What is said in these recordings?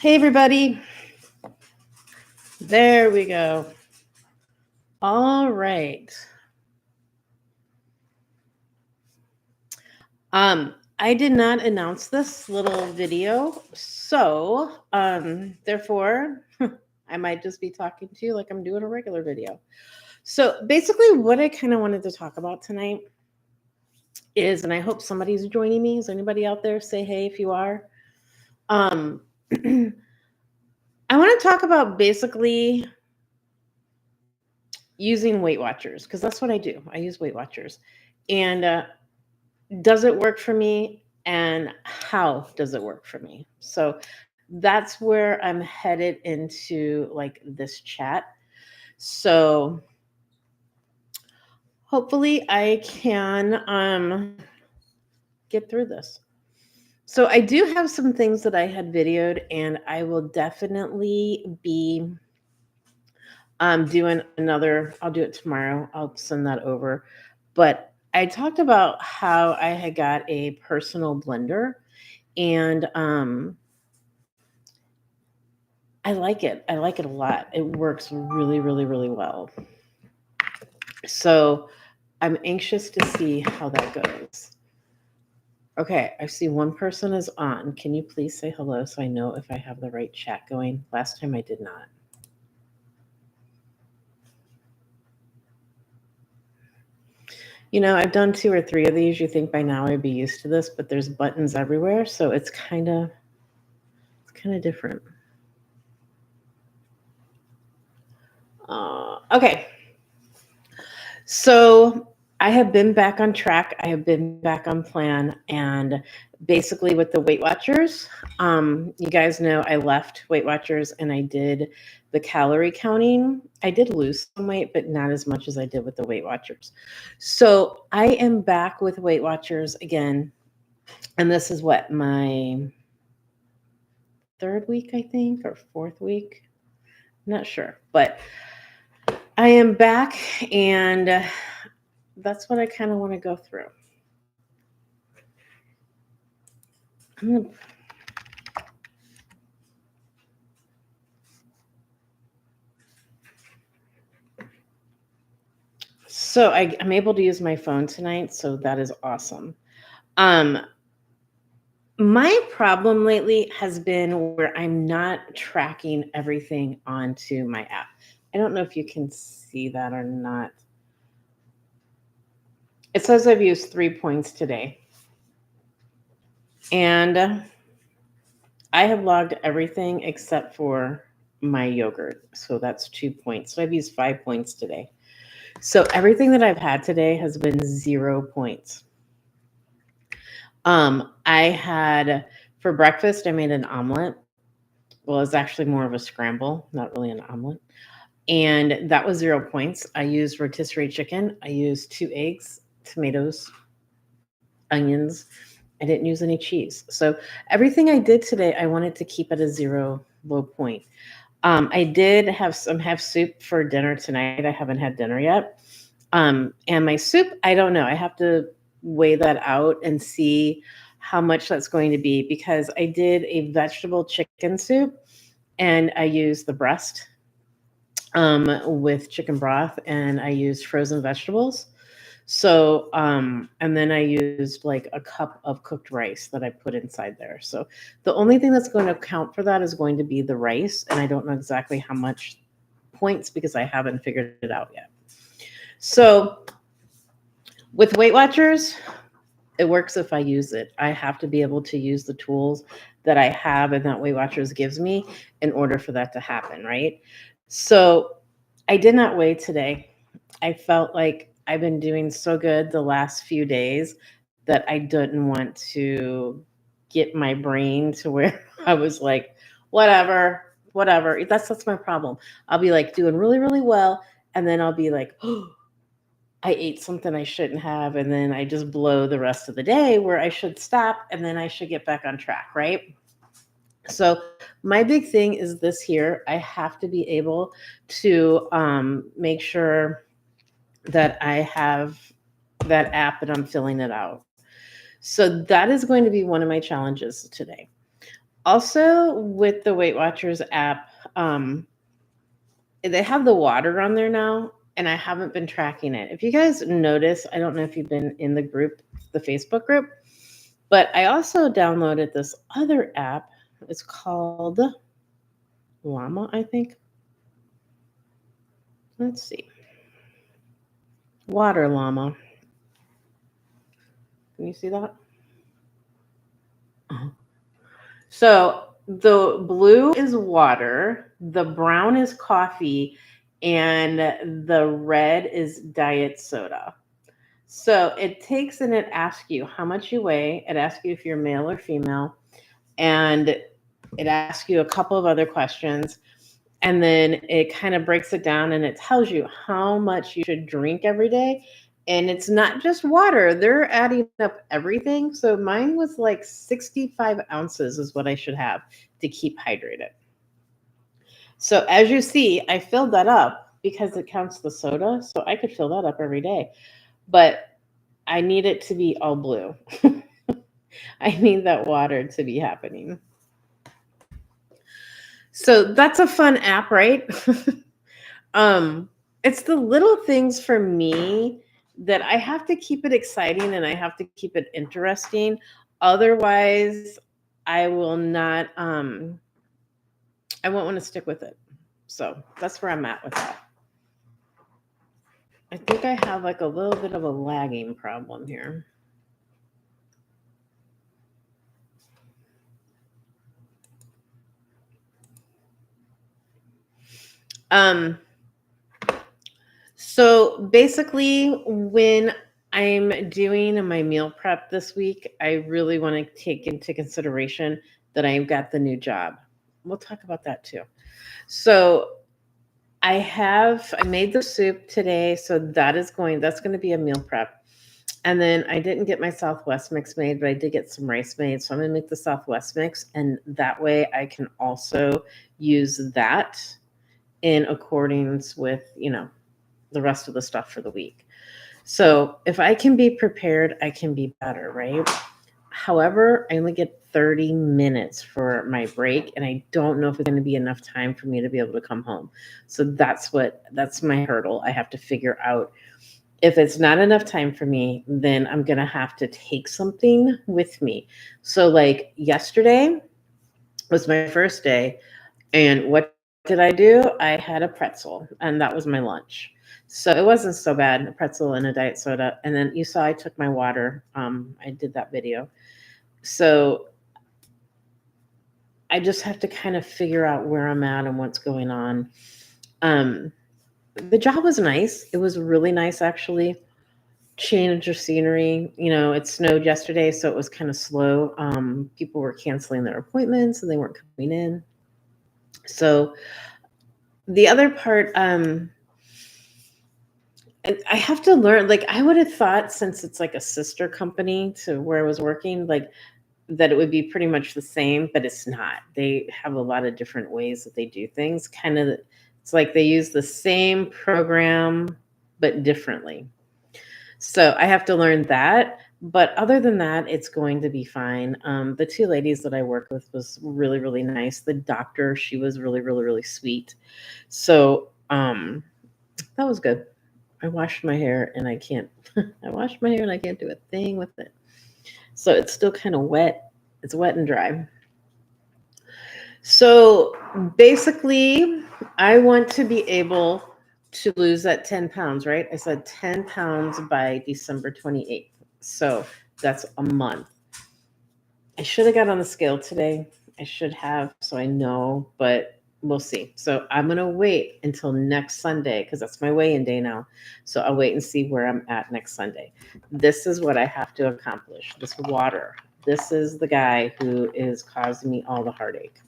Hey, everybody. There we go. All right. I did not announce this little video, so therefore, I might just be talking to you like I'm doing a regular video. So basically, what I kind of wanted to talk about tonight is, and I hope somebody's joining me. Is anybody out there? Say hey if you are. Um, I want to talk about basically using Weight Watchers because that's what I do. I use Weight Watchers, and does it work for me and how does it work for me? So that's where I'm headed into like this chat. So hopefully I can get through this. So I do have some things that I had videoed and I will definitely be doing another. I'll do it tomorrow. I'll send that over. But I talked about how I had got a personal blender and I like it. I like it a lot. It works really, really, really well. So I'm anxious to see how that goes. Okay, I see one person is on. Can you please say hello so I know if I have the right chat going? Last time I did not. You know, I've done two or three of these. You think by now I'd be used to this, but there's buttons everywhere, so it's kind of different. Okay, so I have been back on track. I have been back on plan. And basically, with the Weight Watchers, you guys know I left Weight Watchers and I did the calorie counting. I did lose some weight, but not as much as I did with the Weight Watchers. So I am back with Weight Watchers again. And this is what, my third week, I think, or fourth week. I'm not sure. But I am back and that's what I kind of want to go through. I'm gonna, so I'm able to use my phone tonight, so that is awesome. Um, my problem lately has been where I'm not tracking everything onto my app. I don't know if you can see that or not. It says I've used 3 points today, and I have logged everything except for my yogurt. So that's 2 points. So I've used 5 points today. So everything that I've had today has been 0 points. I had for breakfast, I made an omelet. Well, it's actually more of a scramble, not really an omelet. And that was 0 points. I used rotisserie chicken. I used 2 eggs, tomatoes, onions. I didn't use any cheese. So everything I did today, I wanted to keep at a zero low point. I did have soup for dinner tonight. I haven't had dinner yet. And my soup, I don't know. I have to weigh that out and see how much that's going to be because I did a vegetable chicken soup and I used the breast with chicken broth and I used frozen vegetables. So, and then I used like a cup of cooked rice that I put inside there. So the only thing that's going to count for that is going to be the rice. And I don't know exactly how much points because I haven't figured it out yet. So with Weight Watchers, it works if I use it. I have to be able to use the tools that I have and that Weight Watchers gives me in order for that to happen, right? So I did not weigh today. I felt like I've been doing so good the last few days that I didn't want to get my brain to where I was like, whatever, whatever. That's my problem. I'll be like doing really, really well, and then I'll be like, oh, I ate something I shouldn't have, and then I just blow the rest of the day where I should stop and then I should get back on track, right? So my big thing is this here. I have to be able to make sure that I have that app and I'm filling it out. So that is going to be one of my challenges today. Also, with the Weight Watchers app, they have the water on there now, and I haven't been tracking it. If you guys notice, I don't know if you've been in the group, the Facebook group, but I also downloaded this other app. It's called Llama, I think. Let's see. Water Llama. Can you see that? So the blue is water, the brown is coffee, and the red is diet soda. So it takes and it asks you how much you weigh, it asks you if you're male or female, and it asks you a couple of other questions. And then it kind of breaks it down and it tells you how much you should drink every day. And it's not just water, they're adding up everything. So mine was like 65 ounces is what I should have to keep hydrated. So as you see, I filled that up because it counts the soda. So I could fill that up every day. But I need it to be all blue. I need that water to be happening. So that's a fun app, right? It's the little things for me that I have to keep it exciting and I have to keep it interesting. Otherwise, I will not I won't want to stick with it. So that's where I'm at with that. I think I have like a little bit of a lagging problem here. So basically, when I'm doing my meal prep this week, I really want to take into consideration that I've got the new job. We'll talk about that too. So I made the soup today, so that's going to be a meal prep. And then I didn't get my Southwest mix made, but I did get some rice made. So I'm going to make the Southwest mix. And that way I can also use that in accordance with, the rest of the stuff for the week. So if I can be prepared, I can be better, right? However, I only get 30 minutes for my break, and I don't know if it's going to be enough time for me to be able to come home. So that's my hurdle. I have to figure out if it's not enough time for me, then I'm going to have to take something with me. So like yesterday was my first day, and what did I do? I had a pretzel, and that was my lunch. So it wasn't so bad, a pretzel and a diet soda. And then you saw I took my water. I did that video. So I just have to kind of figure out where I'm at and what's going on. The job was nice. It was really nice, actually. Change of scenery. It snowed yesterday, so it was kind of slow. People were canceling their appointments and they weren't coming in. So the other part, I have to learn, like, I would have thought since it's like a sister company to where I was working, like that it would be pretty much the same, but it's not. They have a lot of different ways that they do things. Kind of, it's like they use the same program, but differently. So I have to learn that. But other than that, it's going to be fine. The two ladies that I work with was really, really nice. The doctor, she was really, really, really sweet. So that was good. I washed my hair and I can't do a thing with it. So it's still kind of wet. It's wet and dry. So basically, I want to be able to lose that 10 pounds, right? I said 10 pounds by December 28th. So that's a month. I should have got on the scale today. I should have, so I know, but we'll see. So I'm going to wait until next Sunday because that's my weigh-in day now. So I'll wait and see where I'm at next Sunday. This is what I have to accomplish. This water. This is the guy who is causing me all the heartache.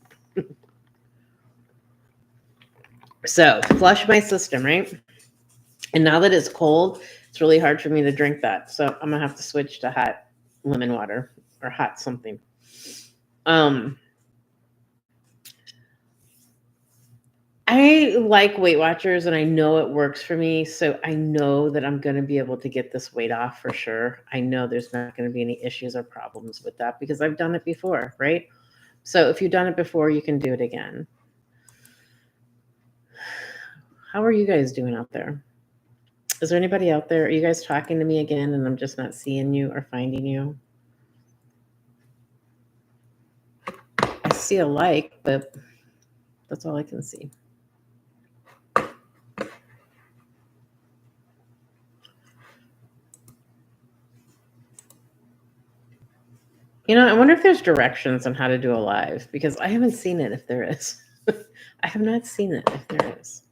So flush my system, right? And now that it's cold, it's really hard for me to drink that. So I'm going to have to switch to hot lemon water or hot something. I like Weight Watchers and I know it works for me. So I know that I'm going to be able to get this weight off for sure. I know there's not going to be any issues or problems with that because I've done it before, right? So if you've done it before, you can do it again. How are you guys doing out there? Is there anybody out there? Are you guys talking to me again and I'm just not seeing you or finding you? I see a like, but that's all I can see. I wonder if there's directions on how to do a live because I haven't seen it if there is. I have not seen it if there is.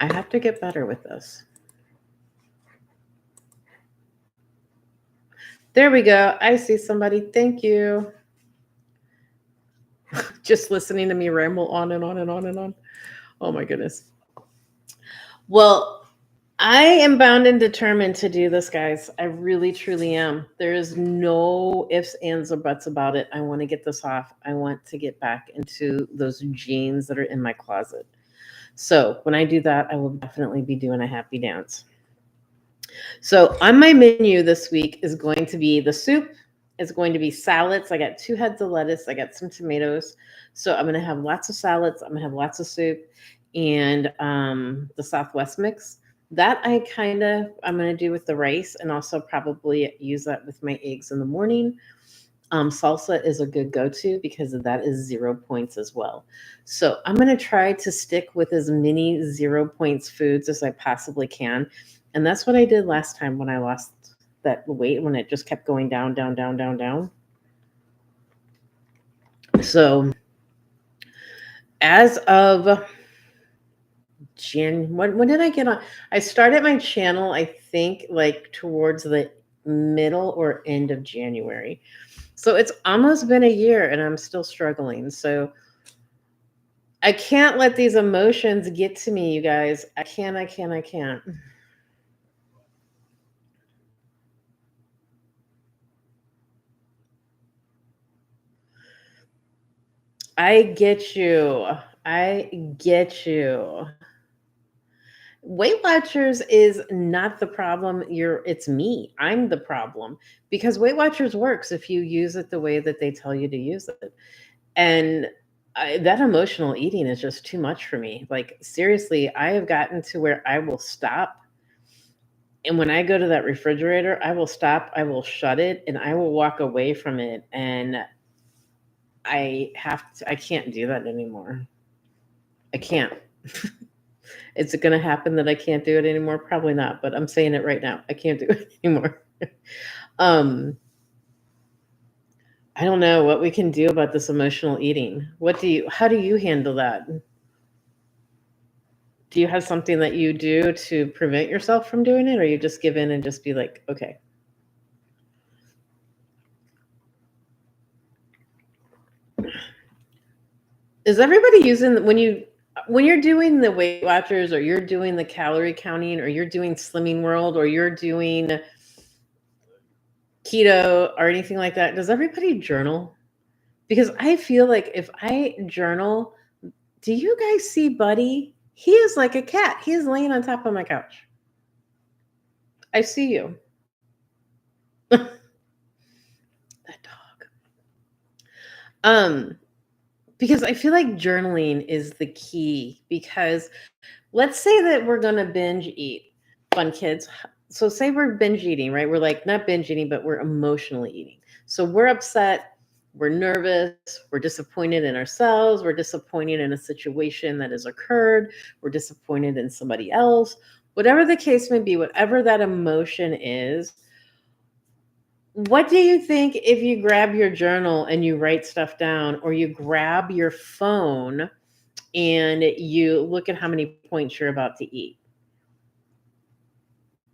I have to get better with this. There we go. I see somebody. Thank you. Just listening to me ramble on and on and on and on. Oh my goodness. Well, I am bound and determined to do this, guys. I really, truly am. There is no ifs, ands, or buts about it. I want to get this off. I want to get back into those jeans that are in my closet. So when I do that, I will definitely be doing a happy dance. So on my menu this week is going to be the soup. It's going to be salads. I got 2 heads of lettuce. I got some tomatoes. So I'm going to have lots of salads. I'm going to have lots of soup and the Southwest mix. That I'm going to do with the rice and also probably use that with my eggs in the morning. Salsa is a good go-to because that is 0 points as well. So I'm going to try to stick with as many 0 points foods as I possibly can. And that's what I did last time when I lost that weight, when it just kept going down, down, down, down, down. So as of when did I get on? I started my channel, I think, like towards the middle or end of January. So it's almost been a year and I'm still struggling. So I can't let these emotions get to me, you guys. I can't. I get you. I get you. Weight Watchers is not the problem. It's me. I'm the problem because Weight Watchers works if you use it the way that they tell you to use it. And that emotional eating is just too much for me. Like seriously, I have gotten to where I will stop. And when I go to that refrigerator, I will stop, I will shut it, and I will walk away from it. And I can't do that anymore. I can't. Is it going to happen that I can't do it anymore? Probably not, but I'm saying it right now. I can't do it anymore. I don't know what we can do about this emotional eating. How do you handle that? Do you have something that you do to prevent yourself from doing it, or you just give in and just be like, okay? Is everybody using when you're doing the Weight Watchers or you're doing the calorie counting or you're doing Slimming World or you're doing keto or anything like that, does everybody journal? Because I feel like if I journal, do you guys see Buddy? He is like a cat. He is laying on top of my couch. I see you. That dog. Because I feel like journaling is the key because let's say that we're going to binge eat. Fun kids. So say we're binge eating, right? We're like not binge eating, but we're emotionally eating. So we're upset, we're nervous, we're disappointed in ourselves, we're disappointed in a situation that has occurred, we're disappointed in somebody else. Whatever the case may be, whatever that emotion is, what do you think if you grab your journal and you write stuff down, or you grab your phone and you look at how many points you're about to eat?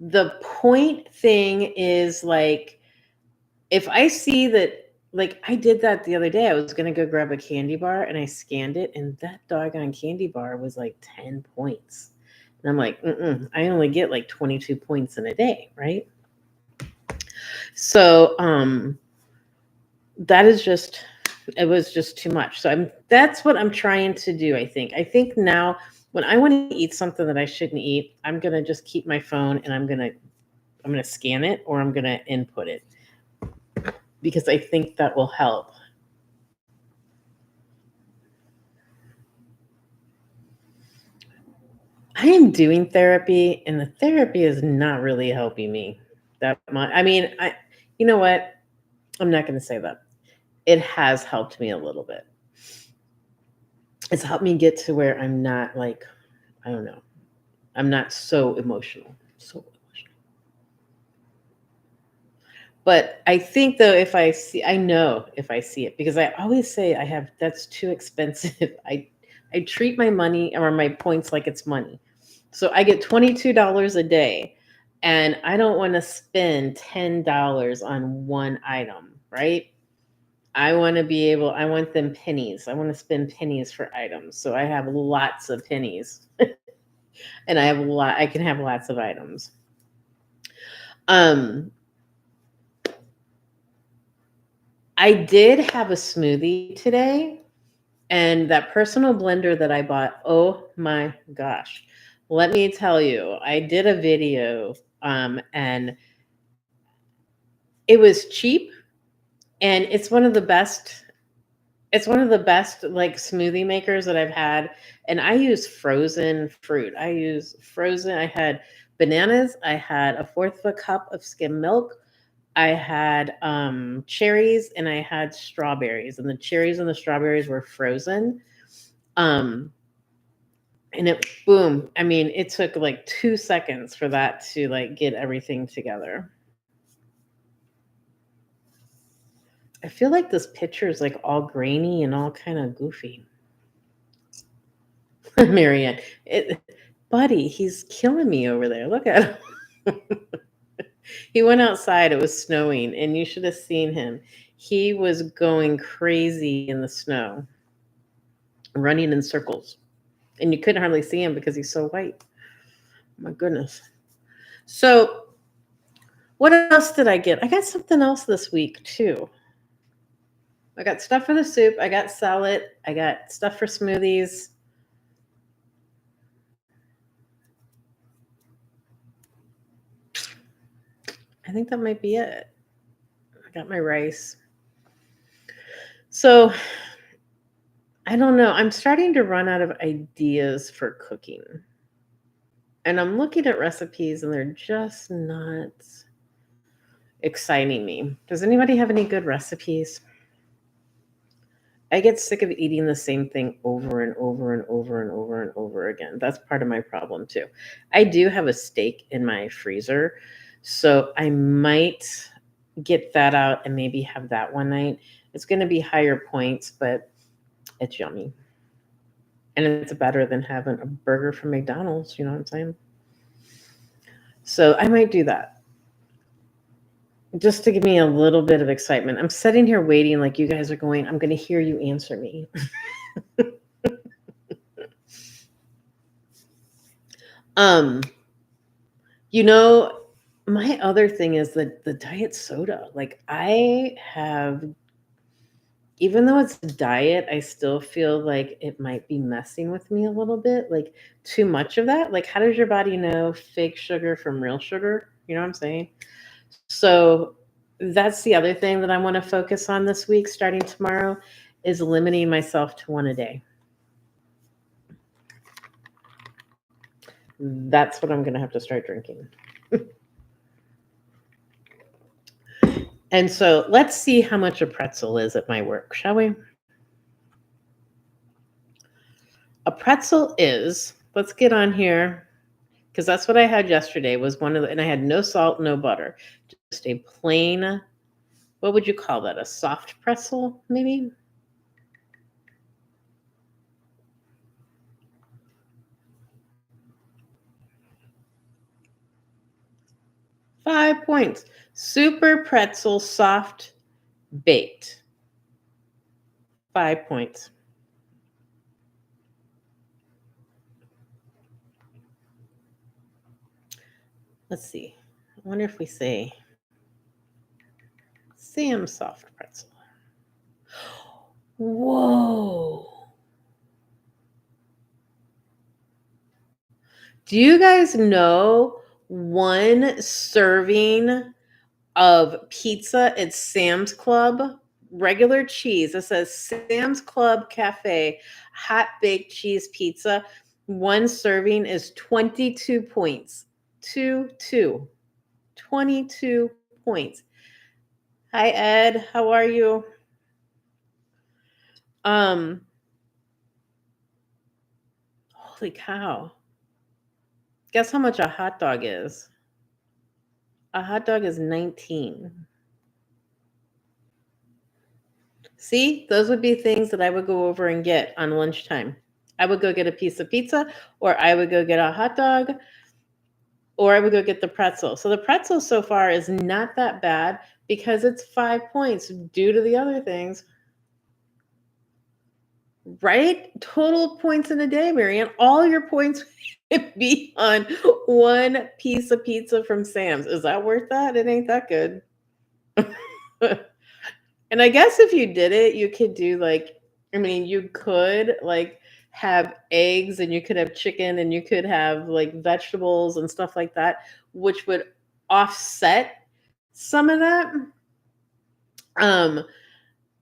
The point thing is like, if I see that, like I did that the other day, I was going to go grab a candy bar and I scanned it and that doggone candy bar was like 10 points. And I'm like, I only get like 22 points in a day, right? So, that is just, it was just too much. So that's what I'm trying to do. I think now when I want to eat something that I shouldn't eat, I'm going to just keep my phone and I'm going to I'm going to scan it or I'm going to input it because I think that will help. I am doing therapy, and the therapy is not really helping me that much. I mean, you know what? I'm not going to say that. It has helped me a little bit. It's helped me get to where I'm not like, I don't know, I'm not so emotional. So emotional. But I think though, I know if I see it because I always say that's too expensive. I treat my money or my points like it's money. So I get $22 a day and I don't want to spend $10 on one item, right? I want them pennies. I want to spend pennies for items. So I have lots of pennies and I can have lots of items. I did have a smoothie today, and that personal blender that I bought, oh my gosh. Let me tell you, I did a video and it was cheap and it's one of the best like smoothie makers that I've had. And I use frozen fruit. I had bananas, I had a fourth of a cup of skim milk, I had cherries, and I had strawberries. And the cherries and the strawberries were frozen. And it boom. I mean, it took like 2 seconds for that to like get everything together. I feel like this picture is like all grainy and all kind of goofy. Marianne, buddy, he's killing me over there. Look at him. He went outside. It was snowing, and you should have seen him. He was going crazy in the snow, running in circles. And you couldn't hardly see him because he's so white. My goodness. So, what else did I get? I got something else this week, too. I got stuff for the soup. I got salad. I got stuff for smoothies. I think that might be it. I got my rice. So, I don't know. I'm starting to run out of ideas for cooking. And I'm looking at recipes and they're just not exciting me. Does anybody have any good recipes? I get sick of eating the same thing over and over and over and over and over again. That's part of my problem too. I do have a steak in my freezer, so I might get that out and maybe have that one night. It's going to be higher points, but it's yummy. And it's better than having a burger from McDonald's, you know what I'm saying? So I might do that. Just to give me a little bit of excitement. I'm sitting here waiting like you guys are going, I'm going to hear you answer me. You know, my other thing is the diet soda. Like I have, even though it's diet, I still feel like it might be messing with me a little bit. Like too much of that. Like how does your body know fake sugar from real sugar? You know what I'm saying? So that's the other thing that I want to focus on this week, starting tomorrow, is limiting myself to one a day. That's what I'm going to have to start drinking. And so let's see how much a pretzel is at my work, shall we? A pretzel is, let's get on here, because that's what I had yesterday, was and I had no salt, no butter, just a plain, what would you call that? A soft pretzel, maybe? Five points. Super pretzel, soft, baked. 5 points. Let's see. I wonder if we say Sam soft pretzel. Whoa. Do you guys know one serving of pizza at Sam's Club, regular cheese. It says Sam's Club Cafe hot baked cheese pizza. One serving is 22 points. 22 points. Hi Ed, how are you? Holy cow. Guess how much a hot dog is? A hot dog is 19. See, those would be things that I would go over and get on lunchtime. I would go get a piece of pizza, or I would go get a hot dog, or I would go get the pretzel. So the pretzel so far is not that bad because it's 5 points due to the other things. Right? Total points in a day, Marianne. All your points would be on one piece of pizza from Sam's. Is that worth that? It ain't that good. And I guess if you did it, you could do like, I mean, you could like have eggs and you could have chicken and you could have like vegetables and stuff like that, which would offset some of that.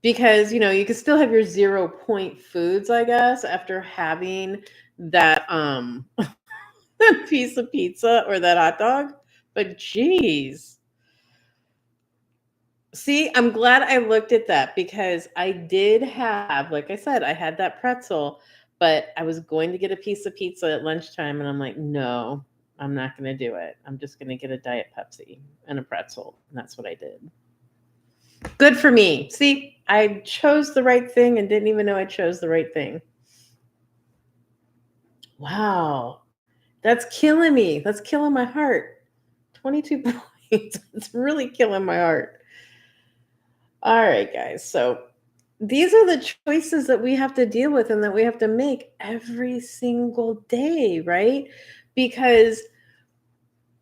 Because you can still have your 0 point foods, I guess, after having that that piece of pizza or that hot dog. But geez. See, I'm glad I looked at that because I did have, like I said, I had that pretzel, but I was going to get a piece of pizza at lunchtime and I'm like, no, I'm not going to do it. I'm just going to get a Diet Pepsi and a pretzel. And that's what I did. Good for me. See, I chose the right thing and didn't even know I chose the right thing. Wow. That's killing me. That's killing my heart. 22 points. It's really killing my heart. All right, guys. So these are the choices that we have to deal with and that we have to make every single day, right? Because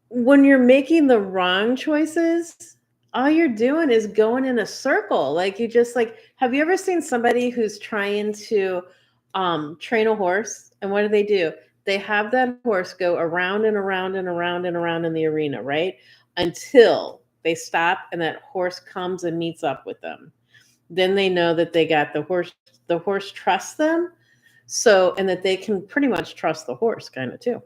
when you're making the wrong choices, all you're doing is going in a circle. Like you just like, have you ever seen somebody who's trying to train a horse? And what do? They have that horse go around and around and around and around in the arena, right? Until they stop and that horse comes and meets up with them. Then they know that they got the horse trusts them. So, and that they can pretty much trust the horse kind of too.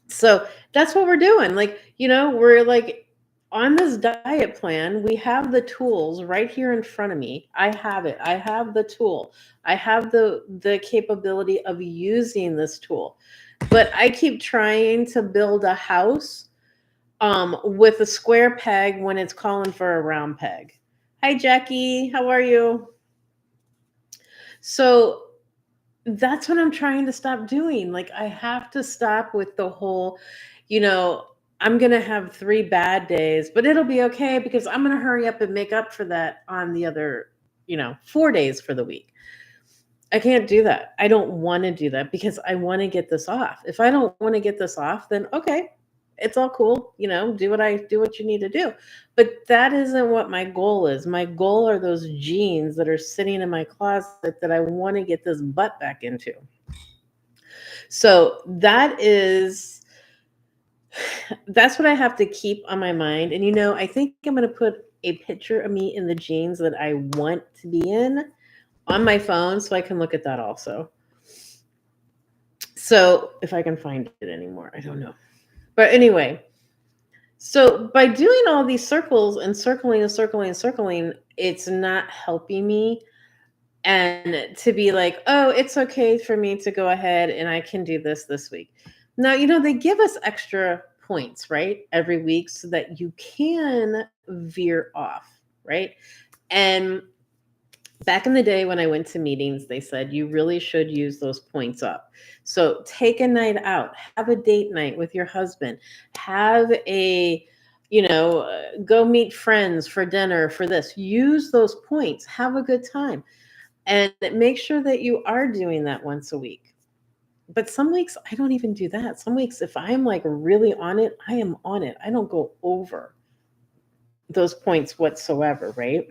So that's what we're doing. Like, we're like on this diet plan, we have the tools right here in front of me. I have it. I have the tool. I have the capability of using this tool. But I keep trying to build a house with a square peg when it's calling for a round peg. Hi Jackie, how are you? So that's what I'm trying to stop doing. Like I have to stop with the whole, I'm going to have 3 bad days, but it'll be okay because I'm going to hurry up and make up for that on the other, 4 days for the week. I can't do that. I don't want to do that because I want to get this off. If I don't want to get this off, then okay, it's all cool. Do what you need to do. But that isn't what my goal is. My goal are those jeans that are sitting in my closet that I want to get this butt back into. So that's what I have to keep on my mind. And I think I'm going to put a picture of me in the jeans that I want to be in on my phone so I can look at that also. So if I can find it anymore, I don't know. But anyway, so by doing all these circles and circling and circling and circling, it's not helping me. And to be like, oh, it's okay for me to go ahead and I can do this week. Now, they give us extra points, right? Every week so that you can veer off, right? And back in the day when I went to meetings, they said you really should use those points up. So take a night out, have a date night with your husband, have go meet friends for dinner for this. Use those points, have a good time, and make sure that you are doing that once a week. But some weeks I don't even do that. Some weeks, if I'm like really on it, I am on it. I don't go over those points whatsoever, right?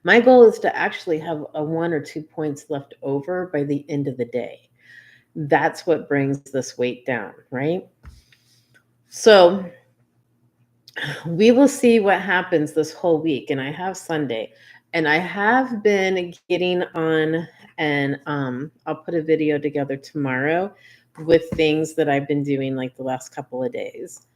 My goal is to actually have a 1 or 2 points left over by the end of the day. That's what brings this weight down, right? So we will see what happens this whole week. And I have Sunday. And I have been getting on, and I'll put a video together tomorrow with things that I've been doing like the last couple of days.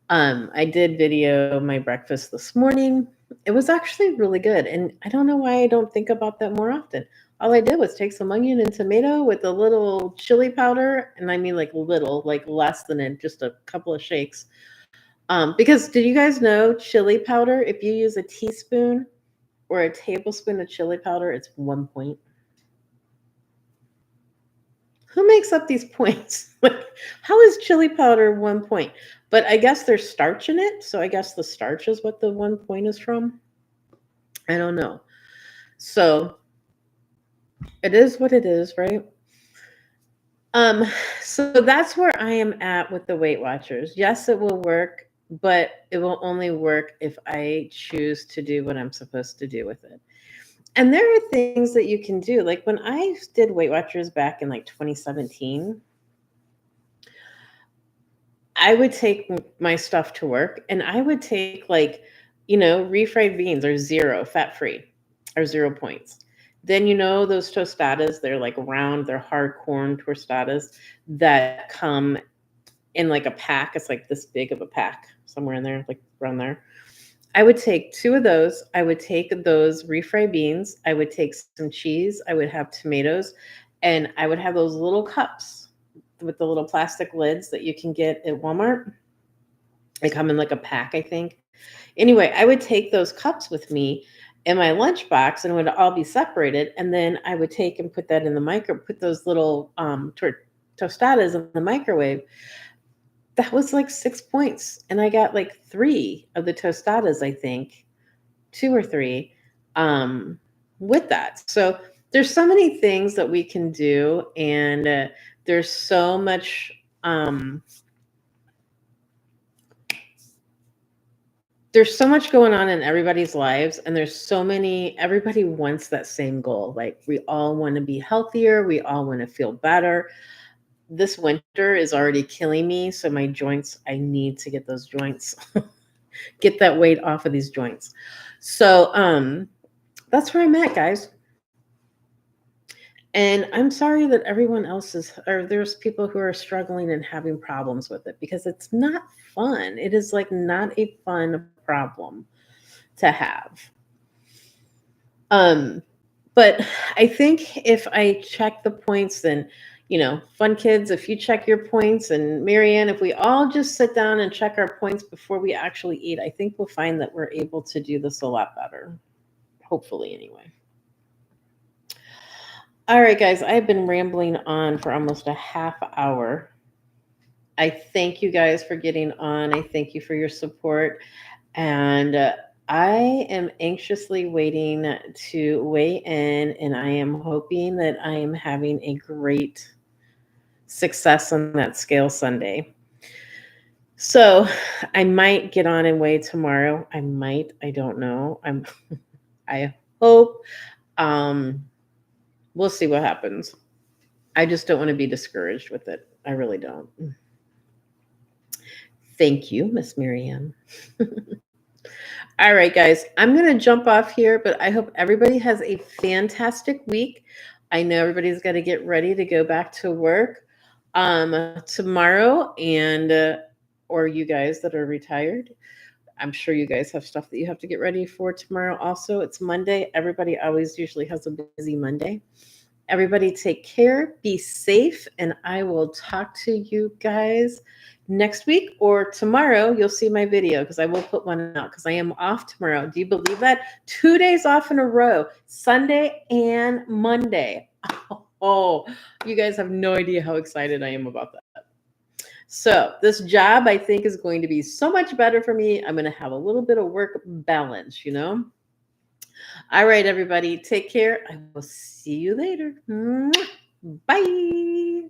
I did video my breakfast this morning. It was actually really good. And I don't know why I don't think about that more often. All I did was take some onion and tomato with a little chili powder. And I mean like little, like less than just a couple of shakes. Because did you guys know chili powder, if you use a teaspoon or a tablespoon of chili powder, it's 1 point. Who makes up these points? Like, how is chili powder 1 point? But I guess there's starch in it, so I guess the starch is what the 1 point is from. I don't know. So it is what it is, right? So that's where I am at with the Weight Watchers. Yes, it will work, but it will only work if I choose to do what I'm supposed to do with it. And there are things that you can do. Like when I did Weight Watchers back in like 2017, I would take my stuff to work and I would take like, refried beans are zero, fat free, or 0 points. Then, those tostadas, they're like round, they're hard corn tostadas that come in like a pack. It's like this big of a pack, somewhere in there, like around there. I would take 2 of those. I would take those refried beans. I would take some cheese. I would have tomatoes, and I would have those little cups with the little plastic lids that you can get at Walmart. They come in like a pack, I think. Anyway, I would take those cups with me in my lunchbox, and it would all be separated. And then I would take and put that in the put those little tostadas in the microwave. That was like 6 points. And I got like 3 of the tostadas, I think, 2 or 3, with that. So there's so many things that we can do. And there's so much, there's so much going on in everybody's lives, and everybody wants that same goal. Like we all want to be healthier. We all want to feel better. This winter is already killing me. So my joints, I need to get those joints, get that weight off of these joints. So that's where I'm at, guys. And I'm sorry that everyone else there's people who are struggling and having problems with it, because it's not fun. It is like not a fun problem to have. But I think if I check the points, then, fun kids, if you check your points, and Marianne, if we all just sit down and check our points before we actually eat, I think we'll find that we're able to do this a lot better. Hopefully, anyway. All right, guys, I've been rambling on for almost a half hour. I thank you guys for getting on. I thank you for your support. And I am anxiously waiting to weigh in, and I am hoping that I am having a great success on that scale Sunday. So I might get on and weigh tomorrow. I don't know. I hope. We'll see what happens. I just don't want to be discouraged with it. I really don't. Thank you, Miss Marianne. All right, guys, I'm going to jump off here, but I hope everybody has a fantastic week. I know everybody's got to get ready to go back to work tomorrow, and or you guys that are retired. I'm sure you guys have stuff that you have to get ready for tomorrow. Also, it's Monday. Everybody always usually has a busy Monday. Everybody take care, be safe, and I will talk to you guys next week or tomorrow. You'll see my video because I will put one out because I am off tomorrow. Do you believe that? 2 days off in a row, Sunday and Monday. Oh, you guys have no idea how excited I am about that. So this job, I think, is going to be so much better for me. I'm going to have a little bit of work balance, All right, everybody, take care. I will see you later. Bye.